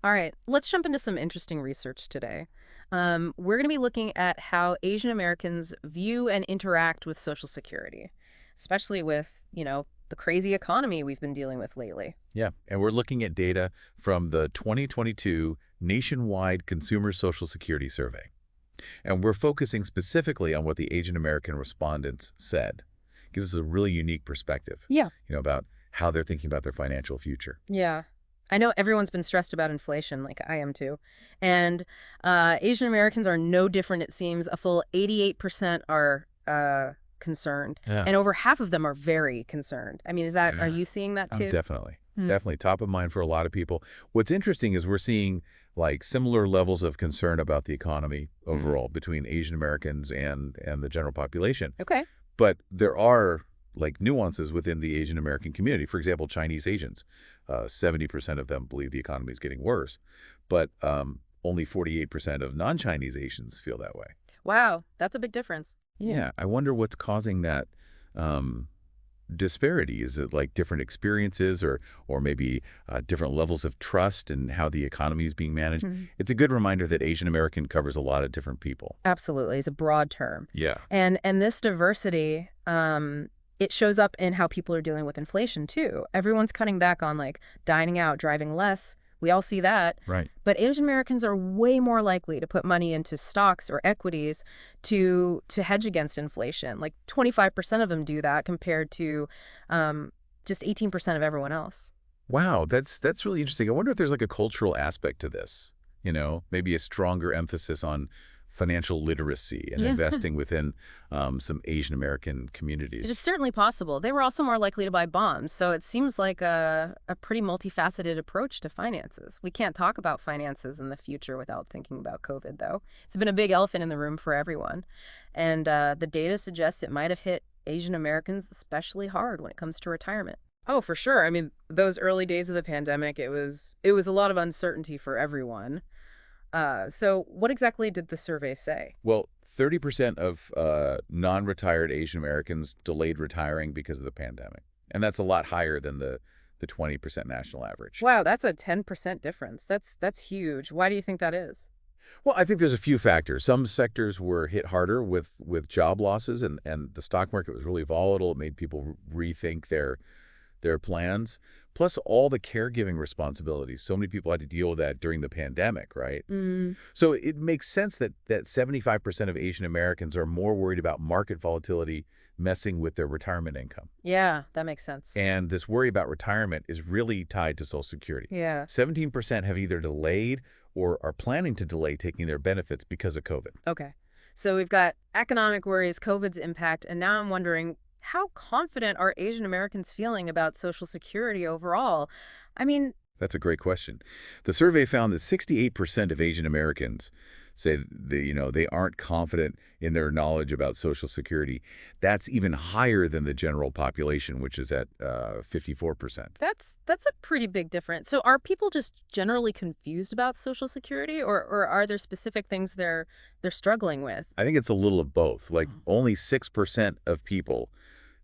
All right, let's jump into some interesting research today. We're going to be looking at how Asian Americans view and interact with Social Security, especially with, the crazy economy we've been dealing with lately. Yeah, and we're looking at data from the 2022 Nationwide Consumer Social Security Survey. And we're focusing specifically on what the Asian American respondents said. Gives us a really unique perspective, Yeah. about how they're thinking about their financial future. Yeah. I know everyone's been stressed about inflation, like I am too. And Asian Americans are no different, it seems. A full 88% are concerned, Yeah. and over half of them are very concerned. I mean, are Yeah. you seeing that Oh, too? definitely. Hmm. Definitely top of mind for a lot of people. What's interesting is we're seeing like similar levels of concern about the economy overall between Asian Americans and the general population. Okay. But there are like nuances within the Asian American community. For example, Chinese Asians, 70% of them believe the economy is getting worse, but only 48% of non-Chinese Asians feel that way. Wow, that's a big difference. Yeah, I wonder what's causing that um, disparity. Is it like different experiences or maybe different levels of trust and how the economy is being managed? It's a good reminder that Asian American covers a lot of different people. Absolutely. It's a broad term. Yeah. And this diversity, it shows up in how people are dealing with inflation too. Everyone's cutting back on like dining out, driving less. We all see that. Right. But Asian Americans are way more likely to put money into stocks or equities to hedge against inflation. Like 25% of them do that compared to just 18% of everyone else. Wow, that's really interesting. I wonder if there's like a cultural aspect to this, maybe a stronger emphasis on financial literacy and Yeah. investing within some Asian American communities. It's certainly possible. They were also more likely to buy bonds, so it seems like a pretty multifaceted approach to finances. We can't talk about finances in the future without thinking about COVID, though. It's been a big elephant in the room for everyone. And the data suggests it might have hit Asian Americans especially hard when it comes to retirement. Oh, for sure. I mean, those early days of the pandemic, it was a lot of uncertainty for everyone. So what exactly did the survey say? Well, 30% of non-retired Asian Americans delayed retiring because of the pandemic. And that's a lot higher than the 20% national average. Wow, that's a 10% difference. That's huge. Why do you think that is? Well, I think there's a few factors. Some sectors were hit harder with job losses, and the stock market was really volatile. It made people rethink their plans, plus all the caregiving responsibilities. So many people had to deal with that during the pandemic, right? Mm, So it makes sense that 75% of Asian Americans are more worried about market volatility messing with their retirement income. yeah, that makes sense. And this worry about retirement is really tied to Social Security. Yeah. 17% have either delayed or are planning to delay taking their benefits because of COVID. Okay. So we've got economic worries, COVID's impact, and now I'm wondering, how confident are Asian Americans feeling about Social Security overall? I mean, That's a great question. The survey found that 68% of Asian Americans say they aren't confident in their knowledge about Social Security. That's even higher than the general population, which is at 54%. that's a pretty big difference. So are people just generally confused about Social Security, or are there specific things they're struggling with? I think it's a little of both. Like only 6% of people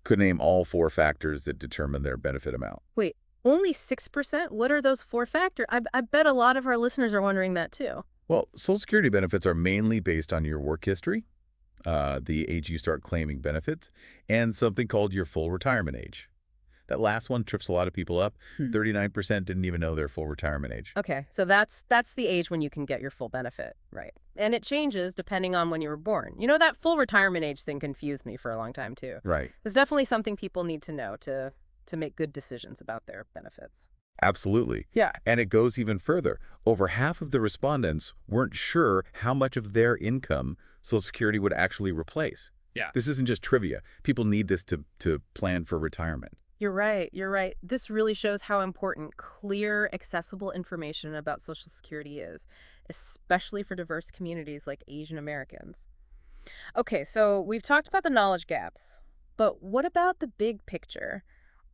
could name all four factors that determine their benefit amount. Wait, only 6%? What are those four factors? I bet a lot of our listeners are wondering that too. Well, Social Security benefits are mainly based on your work history, the age you start claiming benefits, and something called your full retirement age. That last one trips a lot of people up. 39% didn't even know their full retirement age. Okay, so that's the age when you can get your full benefit, right? And it changes depending on when you were born. That full retirement age thing confused me for a long time too. Right. It's definitely something people need to know to make good decisions about their benefits. Absolutely. Yeah. And it goes even further. Over half of the respondents weren't sure how much of their income Social Security would actually replace. Yeah. This isn't just trivia. People need this to plan for retirement. You're right. You're right. This really shows how important clear, accessible information about Social Security is, especially for diverse communities like Asian Americans. Okay, so we've talked about the knowledge gaps, but what about the big picture?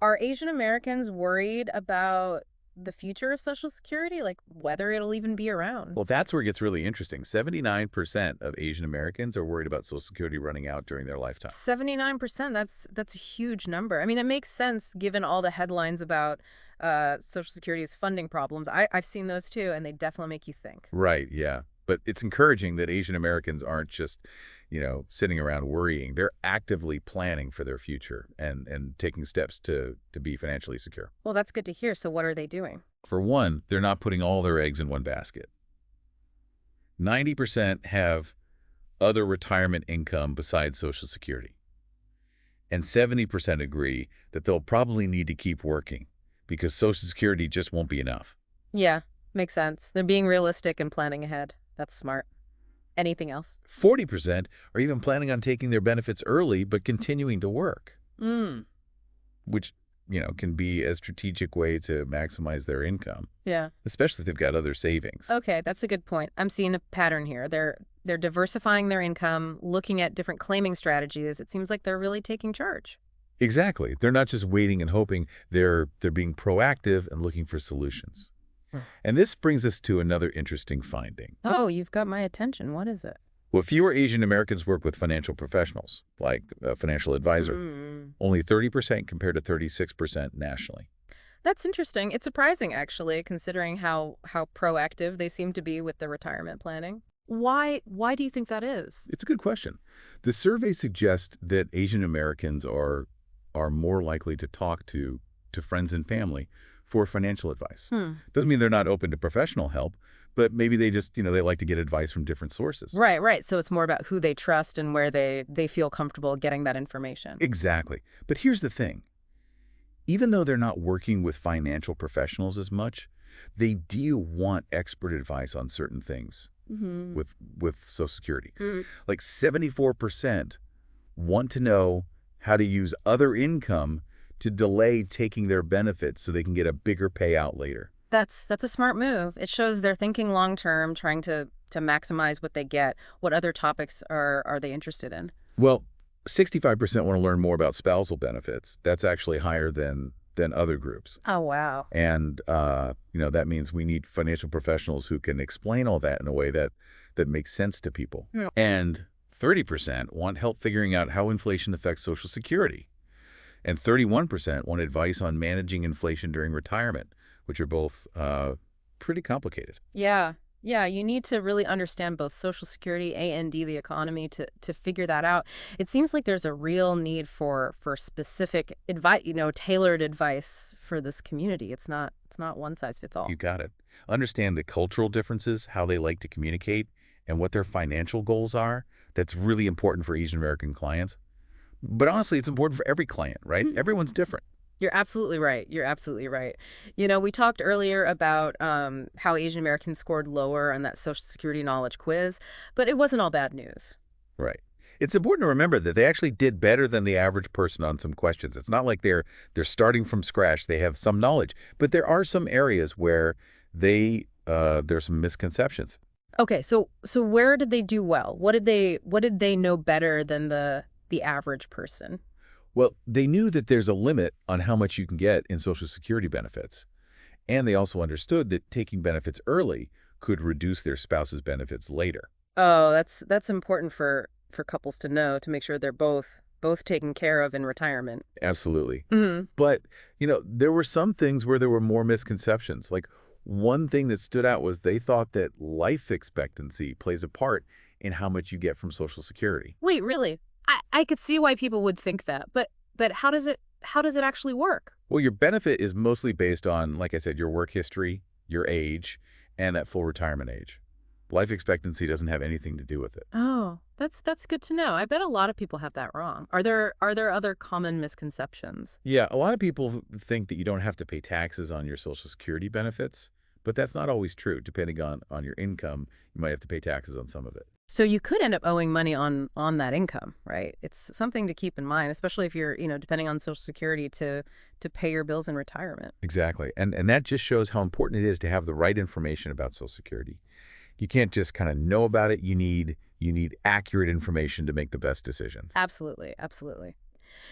Are Asian Americans worried about the future of Social Security, like whether it'll even be around? Well, that's where it gets really interesting. 79% of Asian Americans are worried about Social Security running out during their lifetime. 79%, that's a huge number. I mean, it makes sense given all the headlines about Social Security's funding problems. I've seen those too, and they definitely make you think. Right, yeah. But it's encouraging that Asian Americans aren't just, sitting around worrying. They're actively planning for their future and taking steps to be financially secure. Well, that's good to hear. So what are they doing? For one, they're not putting all their eggs in one basket. 90% have other retirement income besides Social Security. And 70% agree that they'll probably need to keep working because Social Security just won't be enough. Yeah, makes sense. They're being realistic and planning ahead. That's smart. Anything else? 40% are even planning on taking their benefits early but continuing to work, Mm. which, can be a strategic way to maximize their income, Yeah. especially if they've got other savings. Okay, that's a good point. I'm seeing a pattern here. They're diversifying their income, looking at different claiming strategies. It seems like they're really taking charge. Exactly. They're not just waiting and hoping. They're being proactive and looking for solutions. Hmm. And this brings us to another interesting finding. Oh, you've got my attention. What is it? Well, fewer Asian Americans work with financial professionals, like a financial advisor. Mm. Only 30% compared to 36% nationally. That's interesting. It's surprising, actually, considering how proactive they seem to be with the retirement planning. Why do you think that is? It's a good question. The survey suggests that Asian Americans are more likely to talk to friends and family for financial advice. Doesn't mean they're not open to professional help, but maybe they just, they like to get advice from different sources. Right. So it's more about who they trust and where they feel comfortable getting that information. Exactly. But here's the thing. Even though they're not working with financial professionals as much, they do want expert advice on certain things with Social Security. Like 74% want to know how to use other income to delay taking their benefits so they can get a bigger payout later. That's a smart move. It shows they're thinking long term, trying to maximize what they get. What other topics are they interested in? Well, 65% want to learn more about spousal benefits. That's actually higher than other groups. Oh, wow. And, that means we need financial professionals who can explain all that in a way that makes sense to people. Yeah. And 30% want help figuring out how inflation affects Social Security. And 31% want advice on managing inflation during retirement, which are both pretty complicated. Yeah, you need to really understand both Social Security and the economy to figure that out. It seems like there's a real need for specific advice, tailored advice for this community. It's not one size fits all. You got it. Understand the cultural differences, how they like to communicate, and what their financial goals are. That's really important for Asian American clients. But honestly, it's important for every client, right? Everyone's different. You're absolutely right. We talked earlier about how Asian Americans scored lower on that Social Security knowledge quiz, but it wasn't all bad news. Right. It's important to remember that they actually did better than the average person on some questions. It's not like they're starting from scratch. They have some knowledge, but there are some areas where there's some misconceptions. Okay, so where did they do well? What did they know better than the average person? Well, they knew that there's a limit on how much you can get in Social Security benefits. And they also understood that taking benefits early could reduce their spouse's benefits later. Oh, that's important for couples to know, to make sure they're both taken care of in retirement. Absolutely. Mm-hmm. But, there were some things where there were more misconceptions. Like one thing that stood out was they thought that life expectancy plays a part in how much you get from Social Security. Wait, really? I could see why people would think that, but how does it actually work? Well, your benefit is mostly based on, like I said, your work history, your age, and that full retirement age. Life expectancy doesn't have anything to do with it. Oh, that's good to know. I bet a lot of people have that wrong. Are there other common misconceptions? Yeah, a lot of people think that you don't have to pay taxes on your Social Security benefits, but that's not always true. Depending on your income, you might have to pay taxes on some of it. So you could end up owing money on that income, right? It's something to keep in mind, especially if you're, depending on Social Security to pay your bills in retirement. Exactly. And that just shows how important it is to have the right information about Social Security. You can't just kind of know about it. You need accurate information to make the best decisions. Absolutely.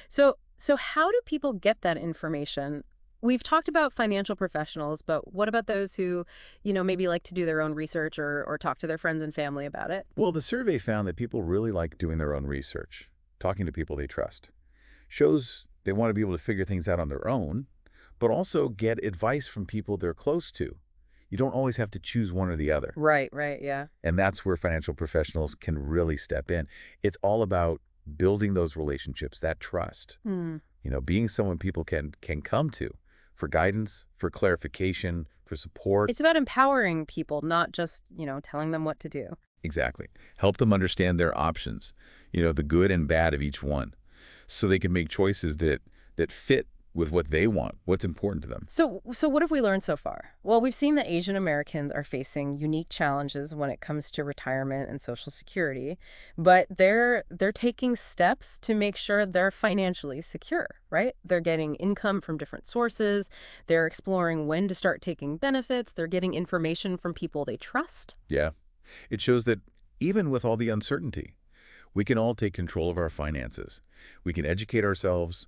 So how do people get that information? We've talked about financial professionals, but what about those who, maybe like to do their own research or talk to their friends and family about it? Well, the survey found that people really like doing their own research, talking to people they trust. Shows they want to be able to figure things out on their own, but also get advice from people they're close to. You don't always have to choose one or the other. Right, right, yeah. And that's where financial professionals can really step in. It's all about building those relationships, that trust. Hmm. Being someone people can come to for guidance, for clarification, for support. It's about empowering people, not just, telling them what to do. Exactly. Help them understand their options, the good and bad of each one, so they can make choices that fit with what they want, what's important to them. So what have we learned so far? Well, we've seen that Asian Americans are facing unique challenges when it comes to retirement and Social Security, but they're taking steps to make sure they're financially secure, right? They're getting income from different sources, they're exploring when to start taking benefits, they're getting information from people they trust. Yeah. It shows that even with all the uncertainty, we can all take control of our finances. We can educate ourselves,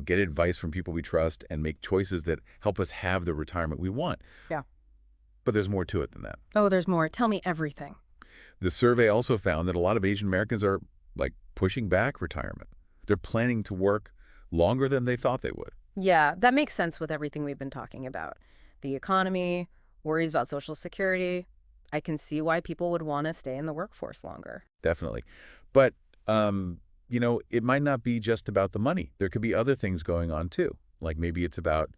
get advice from people we trust, and make choices that help us have the retirement we want. Yeah. But there's more to it than that. Oh, there's more. Tell me everything. The survey also found that a lot of Asian Americans are, pushing back retirement. They're planning to work longer than they thought they would. Yeah, that makes sense with everything we've been talking about. The economy, worries about Social Security. I can see why people would want to stay in the workforce longer. Definitely. But, it might not be just about the money. There could be other things going on, too. Like maybe it's about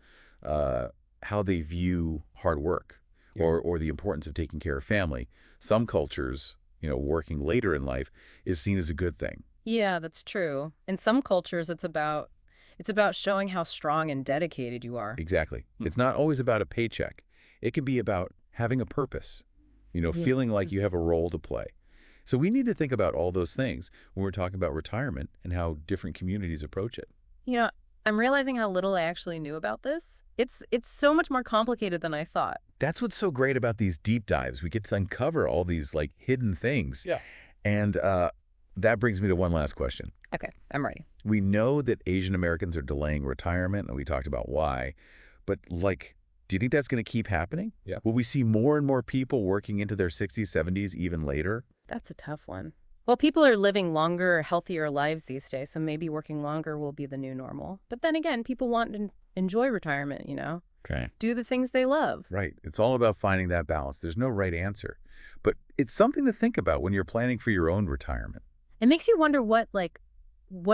how they view hard work or the importance of taking care of family. Some cultures, working later in life is seen as a good thing. Yeah, that's true. In some cultures, it's about showing how strong and dedicated you are. Exactly. It's not always about a paycheck. It can be about having a purpose, feeling like you have a role to play. So we need to think about all those things when we're talking about retirement and how different communities approach it. I'm realizing how little I actually knew about this. It's so much more complicated than I thought. That's what's so great about these deep dives. We get to uncover all these hidden things. Yeah. And that brings me to one last question. Okay, I'm ready. We know that Asian Americans are delaying retirement, and we talked about why. But do you think that's going to keep happening? Yeah. Will we see more and more people working into their 60s, 70s, even later? That's a tough one. Well, people are living longer, healthier lives these days, so maybe working longer will be the new normal. But then again, people want to enjoy retirement, Okay. do the things they love. Right. It's all about finding that balance. There's no right answer. But it's something to think about when you're planning for your own retirement. It makes you wonder what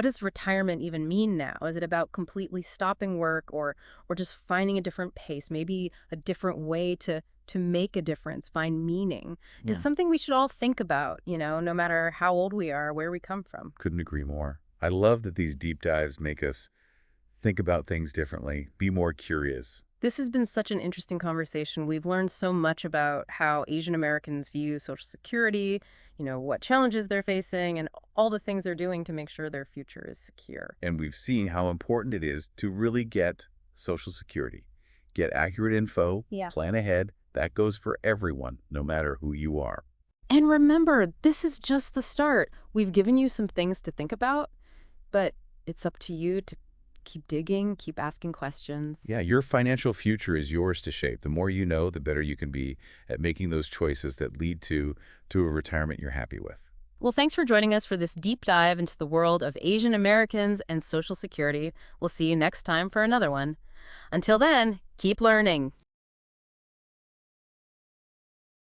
does retirement even mean now? Is it about completely stopping work or just finding a different pace, maybe a different way to make a difference, find meaning? Yeah. It's something we should all think about, no matter how old we are, where we come from. Couldn't agree more. I love that these deep dives make us think about things differently, be more curious. This has been such an interesting conversation. We've learned so much about how Asian Americans view Social Security, what challenges they're facing, and all the things they're doing to make sure their future is secure. And we've seen how important it is to really get Social Security. Get accurate info, plan ahead. That goes for everyone, no matter who you are. And remember, this is just the start. We've given you some things to think about, but it's up to you to keep digging, keep asking questions. Yeah, your financial future is yours to shape. The more you know, the better you can be at making those choices that lead to a retirement you're happy with. Well, thanks for joining us for this deep dive into the world of Asian Americans and Social Security. We'll see you next time for another one. Until then, keep learning.